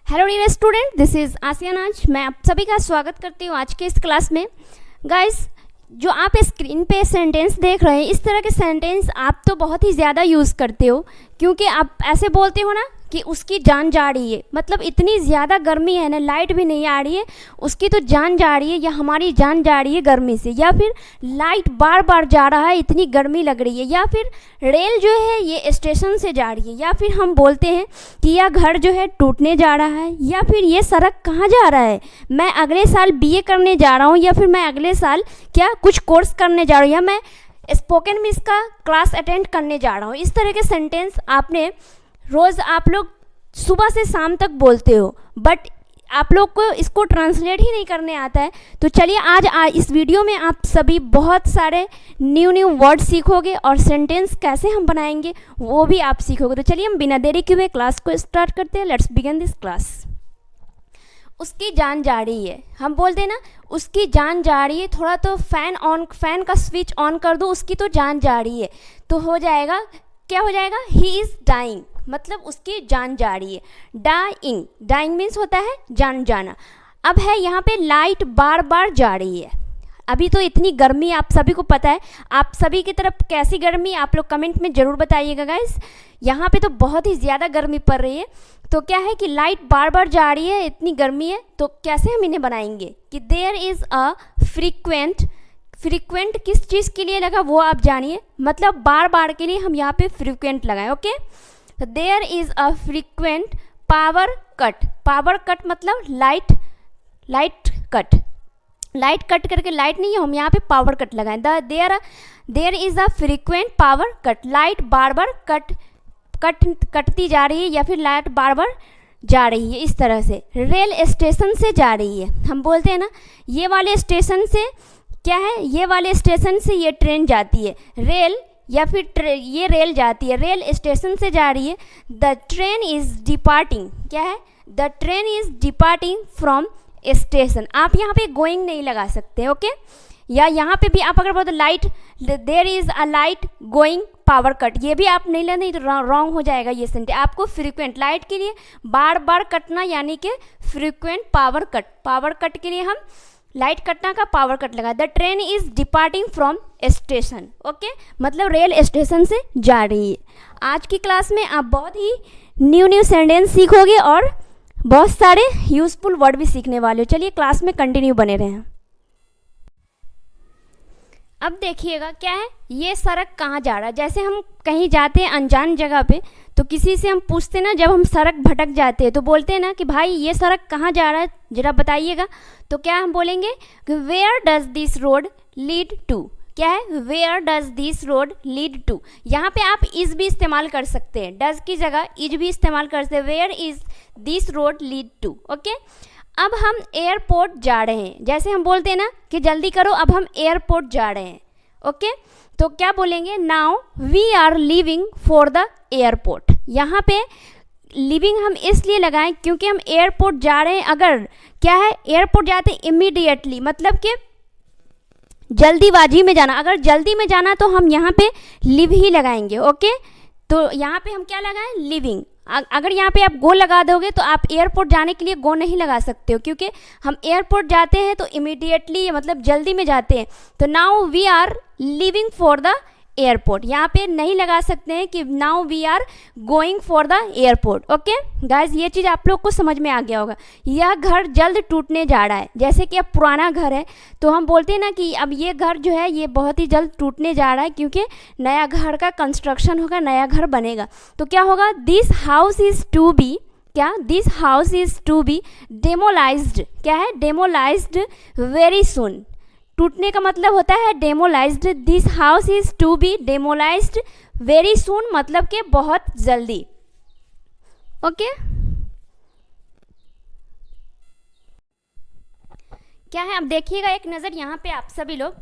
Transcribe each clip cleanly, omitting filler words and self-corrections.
Hello dear student, this is Asiya Naaz. मैं आप सभी का स्वागत करती हूँ आज के इस क्लास में। गाइस, जो आप स्क्रीन पे सेंटेंस देख रहे हैं, इस तरह के सेंटेंस आप तो बहुत ही ज़्यादा यूज़ करते हो, क्योंकि आप ऐसे बोलते हो ना कि उसकी जान जा रही है। मतलब इतनी ज़्यादा गर्मी है ना, लाइट भी नहीं आ रही है, उसकी तो जान जा रही है, या हमारी जान जा रही है गर्मी से, या फिर लाइट बार बार जा रहा है, इतनी गर्मी लग रही है, या फिर रेल जो है ये स्टेशन से जा रही है, या फिर हम बोलते हैं कि यह घर जो है टूटने जा रहा है, या फिर ये सड़क कहाँ जा रहा है, मैं अगले साल बीए करने जा रहा हूँ, या फिर मैं अगले साल क्या कुछ कोर्स करने जा रहा हूँ, या मैं स्पोकन मिस का क्लास अटेंड करने जा रहा हूँ। इस तरह के सेंटेंस आपने रोज़ आप लोग सुबह से शाम तक बोलते हो, बट आप लोग को इसको ट्रांसलेट ही नहीं करने आता है। तो चलिए आज इस वीडियो में आप सभी बहुत सारे न्यू वर्ड सीखोगे और सेंटेंस कैसे हम बनाएंगे वो भी आप सीखोगे। तो चलिए हम बिना देरी किए हुए क्लास को स्टार्ट करते हैं। Let's begin this class. उसकी जान जा रही है, हम बोलते हैं ना उसकी जान जा रही है, थोड़ा तो फैन का स्विच ऑन कर दो, उसकी तो जान जा रही है, तो हो जाएगा, क्या हो जाएगा, ही इज़ डाइंग, मतलब उसकी जान जा रही है। डाइंग मीन्स होता है जान जाना। अब है यहाँ पे लाइट बार बार जा रही है। अभी तो इतनी गर्मी आप सभी को पता है, आप सभी की तरफ कैसी गर्मी आप लोग कमेंट में ज़रूर बताइएगा गाइस। यहाँ पे तो बहुत ही ज़्यादा गर्मी पड़ रही है। तो क्या है कि लाइट बार बार जा रही है, इतनी गर्मी है, तो कैसे हम इन्हें बनाएंगे कि देयर इज़ अ फ्रीक्वेंट किस चीज़ के लिए लगा वो आप जानिए, मतलब बार बार के लिए हम यहाँ पे फ्रीक्वेंट लगाएं। ओके, तो there is a frequent power cut मतलब लाइट कट करके लाइट नहीं है, हम यहाँ पे पावर कट लगाएं। There is a frequent power cut, light बार बार कटती जा रही है, या फिर लाइट बार बार जा रही है। इस तरह से रेल स्टेशन से जा रही है, हम बोलते हैं ना ये वाले स्टेशन से क्या है, ये वाले स्टेशन से ये ट्रेन जाती है, रेल या फिर ये रेल जाती है, रेल स्टेशन से जा रही है। द ट्रेन इज़ डिपार्टिंग, क्या है, the train is departing from station. आप यहाँ पे गोइंग नहीं लगा सकते, ओके। या यहाँ पे भी आप अगर बोलते light, there is a light going power cut, ये भी आप नहीं लेना, तो रॉन्ग हो जाएगा ये सेंटेंस। आपको फ्रीक्वेंट लाइट के लिए बार बार कटना, यानी कि फ्रीक्वेंट पावर कट के लिए हम लाइट कटना का पावर कट लगा। The train is departing from station, okay, मतलब रेल स्टेशन से जा रही है। आज की क्लास में आप बहुत ही न्यू सेंटेंस सीखोगे और बहुत सारे यूजफुल वर्ड भी सीखने वाले हो। चलिए क्लास में कंटिन्यू बने रहें। अब देखिएगा क्या है, ये सड़क कहाँ जा रहा है। जैसे हम कहीं जाते हैं अनजान जगह पे, तो किसी से हम पूछते हैं ना, जब हम सड़क भटक जाते हैं तो बोलते हैं ना कि भाई ये सड़क कहाँ जा रहा है, जरा बताइएगा। तो क्या हम बोलेंगे कि where does this road lead to, क्या है, where does this road lead to. यहाँ पे आप इज भी इस्तेमाल कर सकते हैं, डज की जगह इज भी इस्तेमाल कर सकते हैं, where is this road lead to, okay. अब हम एयरपोर्ट जा रहे हैं, जैसे हम बोलते हैं ना कि जल्दी करो, अब हम एयरपोर्ट जा रहे हैं, ओके। तो क्या बोलेंगे, now we are leaving for the airport. यहाँ पे लिविंग हम इसलिए लगाएं क्योंकि हम एयरपोर्ट जा रहे हैं। अगर क्या है, एयरपोर्ट जाते हैं इमीडिएटली, मतलब कि जल्दीबाजी में जाना, अगर जल्दी में जाना तो हम यहाँ पे लिव ही लगाएंगे, ओके। तो यहाँ पे हम क्या लगाएं, लिविंग। अगर यहाँ पे आप गो लगा दोगे तो आप एयरपोर्ट जाने के लिए गो नहीं लगा सकते हो, क्योंकि हम एयरपोर्ट जाते हैं तो इमीडिएटली मतलब जल्दी में जाते हैं। तो now we are living for the airport, यहाँ पे नहीं लगा सकते हैं कि now we are going for the airport, okay guys. ये चीज़ आप लोग को समझ में आ गया होगा। यह घर जल्द टूटने जा रहा है, जैसे कि अब पुराना घर है तो हम बोलते हैं ना कि अब ये घर जो है ये बहुत ही जल्द टूटने जा रहा है, क्योंकि नया घर का कंस्ट्रक्शन होगा, नया घर बनेगा। तो क्या होगा, this house is to be, क्या, this house is to be demolished, क्या है, डेमोलाइज्ड वेरी सुन। टूटने का मतलब होता है demolished. This house is to be demolished very soon, मतलब कि बहुत जल्दी, ओके। क्या है, अब देखिएगा एक नज़र यहाँ पे आप सभी लोग,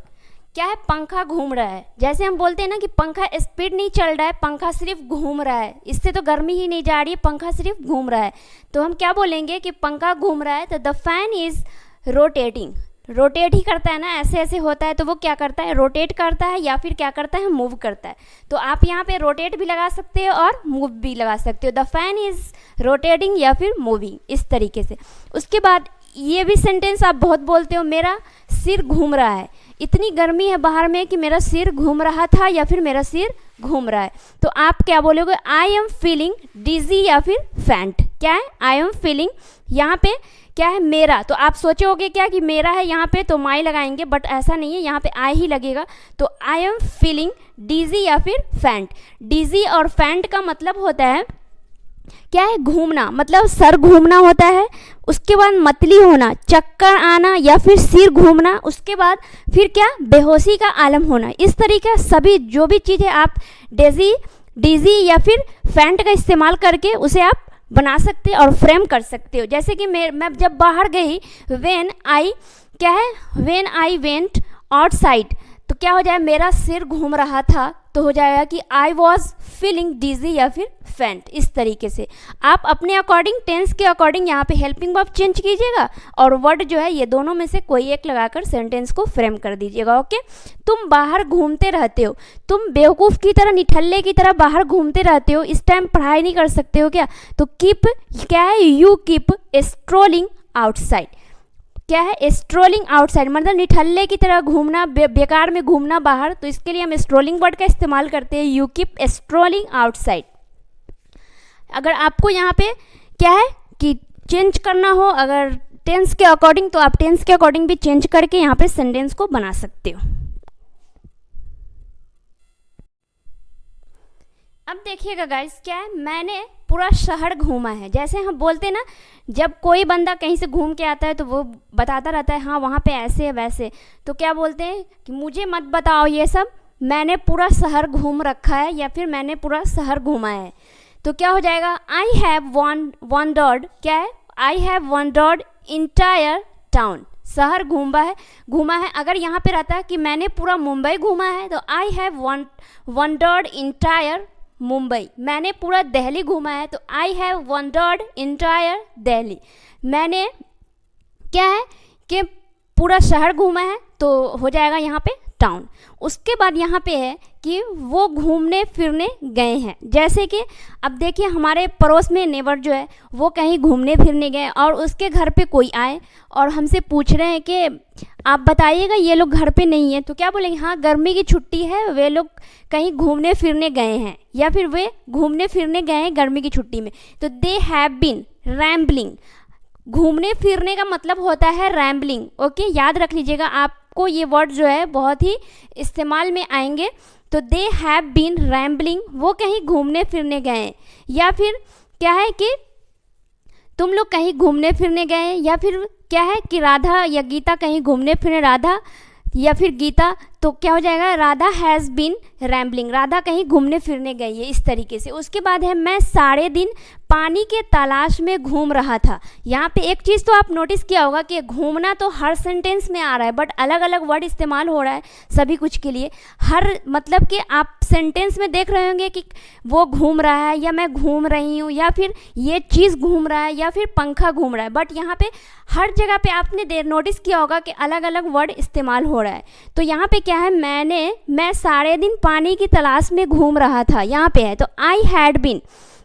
क्या है, पंखा घूम रहा है। जैसे हम बोलते हैं ना कि पंखा स्पीड नहीं चल रहा है, पंखा सिर्फ घूम रहा है, इससे तो गर्मी ही नहीं जा रही है, पंखा सिर्फ घूम रहा है। तो हम क्या बोलेंगे कि पंखा घूम रहा है, तो the fan is rotating. Rotate ही करता है ना, ऐसे ऐसे होता है, तो वो क्या करता है, रोटेट करता है या फिर क्या करता है, मूव करता है। तो आप यहाँ पे रोटेट भी लगा सकते हो और मूव भी लगा सकते हो, द फैन इज़ रोटेटिंग या फिर मूविंग, इस तरीके से। उसके बाद ये भी सेंटेंस आप बहुत बोलते हो, मेरा सिर घूम रहा है। इतनी गर्मी है बाहर में कि मेरा सिर घूम रहा था या फिर मेरा सिर घूम रहा है, तो आप क्या बोलोगे, आई एम फीलिंग डिजी या फिर फैंट। क्या है, आई एम फीलिंग, यहाँ पे क्या है, मेरा। तो आप सोचोगे क्या कि मेरा है यहाँ पे, तो माई लगाएंगे, बट ऐसा नहीं है, यहाँ पे आई ही लगेगा। तो आई एम फीलिंग डिजी या फिर फैंट। डिजी और फैंट का मतलब होता है क्या है, घूमना, मतलब सर घूमना होता है। उसके बाद मतली होना, चक्कर आना या फिर सिर घूमना। उसके बाद फिर क्या, बेहोशी का आलम होना। इस तरीके सभी जो भी चीज़ें आप डिजी या फिर फैंट का इस्तेमाल करके उसे आप बना सकते और फ्रेम कर सकते हो। जैसे कि मैं जब बाहर गई, व्हेन आई वेंट आउटसाइड, तो क्या हो जाए, मेरा सिर घूम रहा था, तो हो जाएगा कि आई वॉज फीलिंग डिजी या फिर फैंट। इस तरीके से आप अपने अकॉर्डिंग, टेंस के अकॉर्डिंग यहाँ पे हेल्पिंग वर्ब चेंज कीजिएगा और वर्ड जो है ये दोनों में से कोई एक लगाकर सेंटेंस को फ्रेम कर दीजिएगा। ओके, तुम बाहर घूमते रहते हो, तुम बेवकूफ़ की तरह, निठल्ले की तरह बाहर घूमते रहते हो, इस टाइम पढ़ाई नहीं कर सकते हो क्या, तो कीप क्या है, यू कीप स्ट्रोलिंग आउटसाइड। क्या है, स्ट्रोलिंग आउटसाइड, मतलब निठल्ले की तरह घूमना, बेकार में घूमना बाहर, तो इसके लिए हम स्ट्रोलिंग वर्ड का इस्तेमाल करते हैं, यू कीप स्ट्रोलिंग आउटसाइड। अगर आपको यहाँ पे क्या है कि चेंज करना हो अगर टेंस के अकॉर्डिंग, तो आप टेंस के अकॉर्डिंग भी चेंज करके यहाँ पे सेंटेंस को बना सकते हो। अब देखिएगा गाइस, क्या है, मैंने पूरा शहर घूमा है। जैसे हम बोलते हैं ना, जब कोई बंदा कहीं से घूम के आता है तो वो बताता रहता है, हाँ वहाँ पे ऐसे है वैसे, तो क्या बोलते हैं कि मुझे मत बताओ ये सब, मैंने पूरा शहर घूम रखा है या फिर मैंने पूरा शहर घूमा है। तो क्या हो जाएगा, आई हैव वंडर्ड, क्या है, I have wandered entire town, शहर घूमा है। अगर यहाँ पे रहता है कि मैंने पूरा मुंबई घूमा है, तो I have wandered entire Mumbai. मैंने पूरा दिल्ली घूमा है, तो I have wandered entire Delhi. मैंने क्या है कि पूरा शहर घूमा है, तो हो जाएगा यहाँ पे टाउन। उसके बाद यहाँ पे है कि वो घूमने फिरने गए हैं। जैसे कि अब देखिए, हमारे पड़ोस में नेबर जो है वो कहीं घूमने फिरने गए और उसके घर पे कोई आए और हमसे पूछ रहे हैं कि आप बताइएगा ये लोग घर पे नहीं है, तो क्या बोलेंगे, हाँ गर्मी की छुट्टी है, वे लोग कहीं घूमने फिरने गए हैं, या फिर वे घूमने फिरने गए हैं गर्मी की छुट्टी में। तो दे हैव बीन रैम्बलिंग। घूमने फिरने का मतलब होता है रैम्बलिंग। ओके, याद रख लीजिएगा, आपको ये वर्ड जो है बहुत ही इस्तेमाल में आएंगे। तो दे हैव बीन रैम्बलिंग, वो कहीं घूमने फिरने गए। या फिर क्या है कि तुम लोग कहीं घूमने फिरने गए, या फिर क्या है कि राधा या गीता कहीं घूमने फिरने, राधा या फिर गीता, तो क्या हो जाएगा, Radha has been rambling, Radha कहीं घूमने फिरने गई है, इस तरीके से। उसके बाद है, मैं सारे दिन पानी के तलाश में घूम रहा था। यहाँ पे एक चीज़ तो आप नोटिस किया होगा कि घूमना तो हर सेंटेंस में आ रहा है, बट अलग अलग वर्ड इस्तेमाल हो रहा है सभी कुछ के लिए। हर मतलब कि आप सेंटेंस में देख रहे होंगे कि वो घूम रहा है, या मैं घूम रही हूँ, या फिर ये चीज़ घूम रहा है, या फिर पंखा घूम रहा है, बट यहाँ पे हर जगह पे आपने नोटिस किया होगा कि अलग अलग वर्ड इस्तेमाल हो रहा है। तो यहाँ पे क्या है, मैं सारे दिन पानी की तलाश में घूम रहा था, यहाँ पे है। तो आई हैड बीन,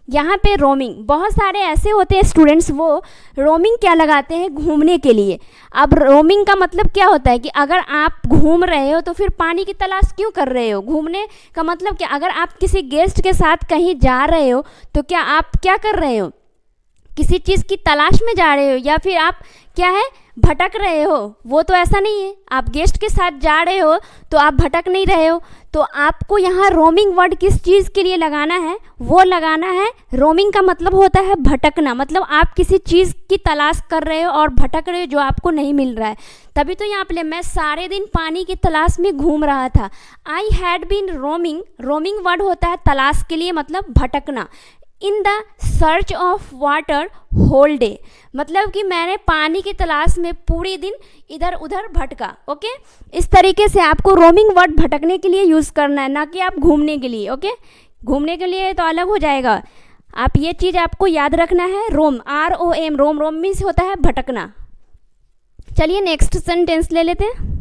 यहाँ पे रोमिंग। बहुत सारे ऐसे होते हैं स्टूडेंट्स, वो रोमिंग क्या लगाते हैं, घूमने के लिए। अब रोमिंग का मतलब क्या होता है कि अगर आप घूम रहे हो तो फिर पानी की तलाश क्यों कर रहे हो। घूमने का मतलब क्या, अगर आप किसी गेस्ट के साथ कहीं जा रहे हो तो क्या आप क्या कर रहे हो, किसी चीज़ की तलाश में जा रहे हो, या फिर आप क्या है भटक रहे हो। वो तो ऐसा नहीं है, आप गेस्ट के साथ जा रहे हो तो आप भटक नहीं रहे हो। तो आपको यहाँ रोमिंग वर्ड किस चीज़ के लिए लगाना है, वो लगाना है, रोमिंग का मतलब होता है भटकना, मतलब आप किसी चीज़ की तलाश कर रहे हो और भटक रहे हो जो आपको नहीं मिल रहा है। तभी तो यहाँ पे मैं सारे दिन पानी की तलाश में घूम रहा था। I had been roaming, roaming word होता है तलाश के लिए, मतलब भटकना। In the search of water hole day, मतलब कि मैंने पानी की तलाश में पूरी दिन इधर उधर भटका। ओके, इस तरीके से आपको रोमिंग वर्ड भटकने के लिए यूज़ करना है, ना कि आप घूमने के लिए। ओके, घूमने के लिए तो अलग हो जाएगा। आप ये चीज़ आपको याद रखना है। रोम, ROM, रोम मीन्स होता है भटकना। चलिए नेक्स्ट सेंटेंस ले लेते हैं।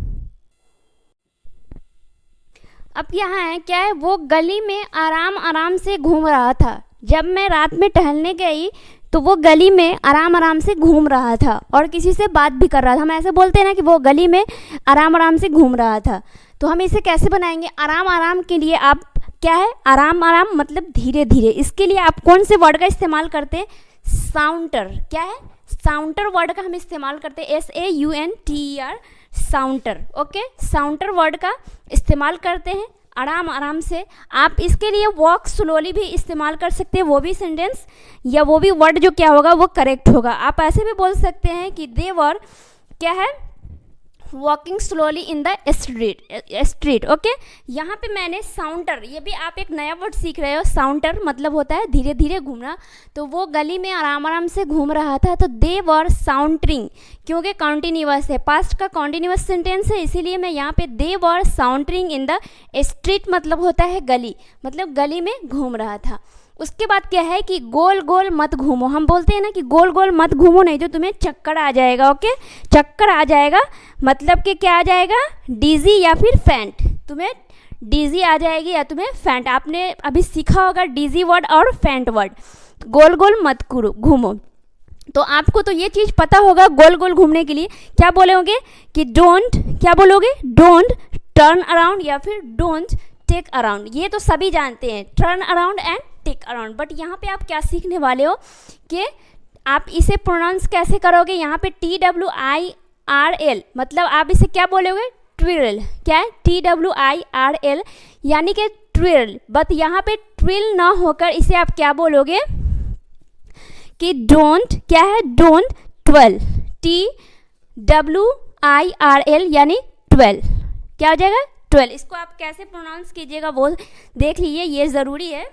अब यहाँ है क्या है, वो गली में आराम आराम से घूम रहा था। जब मैं रात में टहलने गई तो वो गली में आराम आराम से घूम रहा था और किसी से बात भी कर रहा था। हम ऐसे बोलते हैं ना कि वो गली में आराम आराम से घूम रहा था, तो हम इसे कैसे बनाएंगे? आराम आराम के लिए आप क्या है, आराम आराम मतलब धीरे धीरे। इसके लिए आप कौन से वर्ड का इस्तेमाल करते हैं? साउंटर। क्या है? साउंटर वर्ड का हम इस्तेमाल करते हैं, SAUNTER, साउंटर। ओके, साउंटर वर्ड का इस्तेमाल करते हैं आराम आराम से। आप इसके लिए वॉक स्लोली भी इस्तेमाल कर सकते हैं, वो भी सेंटेंस या वो भी वर्ड जो क्या होगा वो करेक्ट होगा। आप ऐसे भी बोल सकते हैं कि दे वर क्या है, walking slowly in the street. Okay, यहाँ पे मैंने साउंटर, ये भी आप एक नया वर्ड सीख रहे हो। साउंटर मतलब होता है धीरे धीरे घूमना। तो वो गली में आराम आराम से घूम रहा था, तो दे वर साउंटरिंग, क्योंकि कॉन्टिन्यूअस है, पास्ट का कॉन्टिन्यूअस सेंटेंस है, इसीलिए मैं यहाँ पे दे वर साउंटरिंग इन द स्ट्रीट मतलब होता है गली, मतलब गली में घूम रहा था। उसके बाद क्या है कि गोल गोल मत घूमो। हम बोलते हैं ना कि गोल गोल मत घूमो, नहीं तो तुम्हें चक्कर आ जाएगा। ओके, चक्कर आ जाएगा मतलब कि क्या आ जाएगा? डीजी या फिर फैंट। तुम्हें डीजी आ जाएगी या तुम्हें फैंट। आपने अभी सीखा होगा डीजी वर्ड और फैंट वर्ड। गोल गोल मत घूमो, तो आपको तो ये चीज़ पता होगा। गोल गोल घूमने के लिए क्या बोलोगे कि डोंट, क्या बोलोगे? डोंट टर्न अराउंड या फिर डोंट टेक अराउंड। ये तो सभी जानते हैं, turn around and take around. But यहाँ पे आप क्या सीखने वाले हो कि आप इसे प्रोनाउंस कैसे करोगे। यहाँ पे TWIRL मतलब आप इसे क्या बोलोगे? ट्विरल। क्या है? TWIRL यानी कि ट्विरल। बट यहाँ पे ट्विल ना होकर इसे आप क्या बोलोगे कि डोंट, क्या है? Don't twelve. TWIRL यानी 12। क्या हो जाएगा? 12। इसको आप कैसे प्रोनाउंस कीजिएगा वो देख लीजिए, ये ज़रूरी है।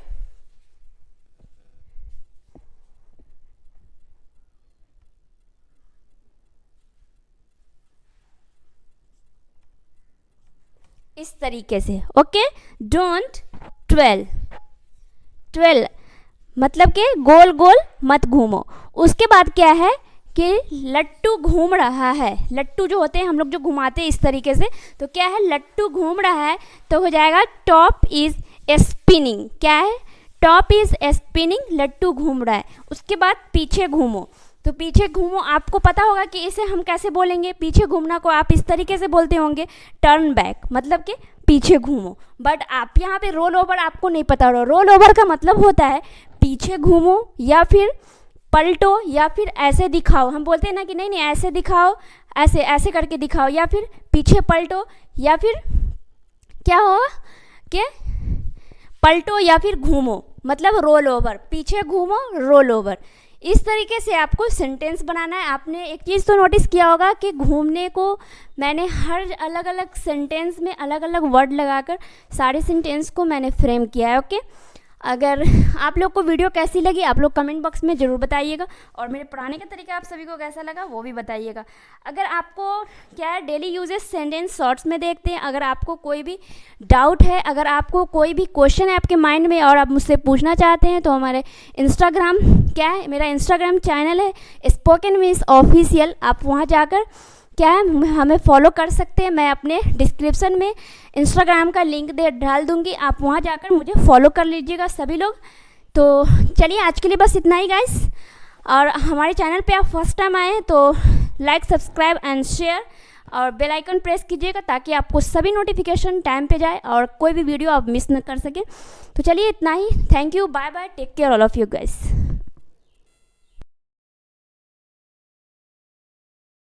इस तरीके से। ओके, डोंट ट्वेल मतलब कि गोल गोल मत घूमो। उसके बाद क्या है कि लट्टू घूम रहा है। लट्टू जो होते हैं हम लोग जो घुमाते हैं इस तरीके से, तो क्या है? लट्टू घूम रहा है, तो हो जाएगा टॉप इज स्पिनिंग। क्या है? टॉप इज स्पिनिंग, लट्टू घूम रहा है। उसके बाद पीछे घूमो, तो पीछे घूमो आपको पता होगा कि इसे हम कैसे बोलेंगे। पीछे घूमना को आप इस तरीके से बोलते होंगे, टर्न बैक मतलब कि पीछे घूमो। बट आप यहाँ पे रोल ओवर आपको नहीं पता हो। रोल ओवर का मतलब होता है पीछे घूमो या फिर पलटो या फिर ऐसे दिखाओ। हम बोलते हैं ना कि नहीं नहीं ऐसे दिखाओ, ऐसे ऐसे करके दिखाओ, या फिर पीछे पलटो, या फिर क्या होगा कि पलटो या फिर घूमो मतलब रोल ओवर। पीछे घूमो, रोल ओवर। इस तरीके से आपको सेंटेंस बनाना है। आपने एक चीज़ तो नोटिस किया होगा कि घूमने को मैंने हर अलग अलग सेंटेंस में अलग अलग वर्ड लगाकर सारे सेंटेंस को मैंने फ्रेम किया है। ओके, अगर आप लोग को वीडियो कैसी लगी आप लोग कमेंट बॉक्स में ज़रूर बताइएगा, और मेरे पढ़ाने का तरीका आप सभी को कैसा लगा वो भी बताइएगा। अगर आपको क्या है डेली यूजेस सेंटेंस शॉर्ट्स में देखते हैं, अगर आपको कोई भी डाउट है, अगर आपको कोई भी क्वेश्चन है आपके माइंड में और आप मुझसे पूछना चाहते हैं, तो हमारे इंस्टाग्राम क्या है, मेरा इंस्टाग्राम चैनल है स्पोकन विद ऑफिशियल। आप वहाँ जाकर क्या है हमें फॉलो कर सकते हैं। मैं अपने डिस्क्रिप्शन में इंस्टाग्राम का लिंक डाल दूंगी, आप वहाँ जाकर मुझे फॉलो कर लीजिएगा सभी लोग। तो चलिए आज के लिए बस इतना ही गाइस, और हमारे चैनल पे आप फर्स्ट टाइम आए हैं तो लाइक, सब्सक्राइब एंड शेयर और बेल आइकन प्रेस कीजिएगा ताकि आपको सभी नोटिफिकेशन टाइम पे जाए और कोई भी वीडियो आप मिस न कर सकें। तो चलिए इतना ही, thank you, bye bye, take care all of you guys.